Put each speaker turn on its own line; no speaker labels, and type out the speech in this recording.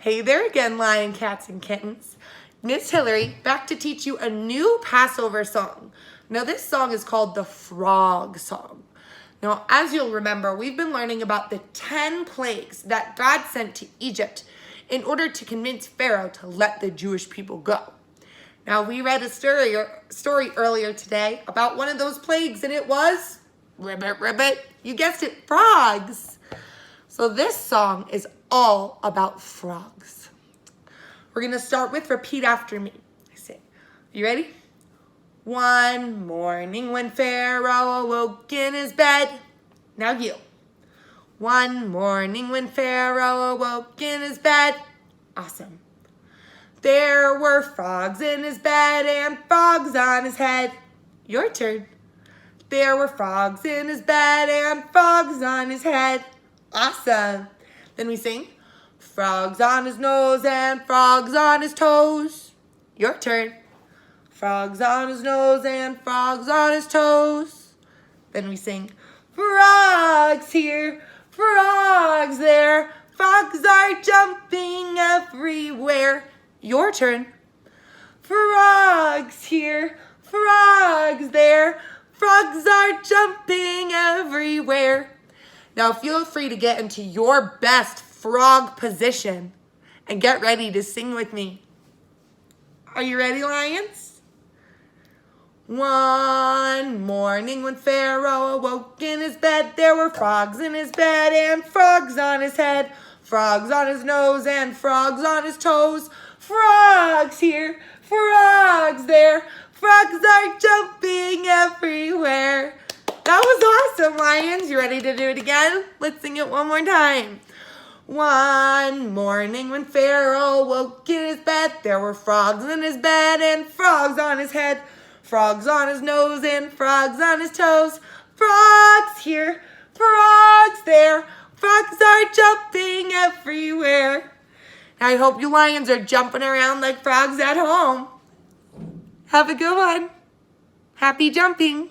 Hey there again, lion, cats, and kittens. Miss Hillary, back to teach you a new Passover song. Now, this song is called the Frog Song. Now, as you'll remember, we've been learning about the 10 plagues that God sent to Egypt in order to convince Pharaoh to let the Jewish people go. Now, we read a story earlier today about one of those plagues, and it was, ribbit, you guessed it, frogs. So this song is all about frogs. We're going to start with repeat after me. I say, you ready? One morning when Pharaoh awoke in his bed. Now you. One morning when Pharaoh awoke in his bed. Awesome. There were frogs in his bed and frogs on his head. Your turn. There were frogs in his bed and frogs on his head. Awesome. Then we sing, frogs on his nose and frogs on his toes. Your turn. Frogs on his nose and frogs on his toes. Then we sing, frogs here, frogs there. Frogs are jumping everywhere. Your turn. Frogs here, frogs there. Frogs are jumping everywhere. Now feel free to get into your best frog position and get ready to sing with me. Are you ready, lions? One morning when Pharaoh awoke in his bed, there were frogs in his bed and frogs on his head, frogs on his nose and frogs on his toes. Frogs here, frogs there, frogs are jumping everywhere. That was awesome, lions. You ready to do it again? Let's sing it one more time. One morning when Pharaoh woke in his bed, there were frogs in his bed and frogs on his head, frogs on his nose and frogs on his toes. Frogs here, frogs there, frogs are jumping everywhere. I hope you lions are jumping around like frogs at home. Have a good one. Happy jumping.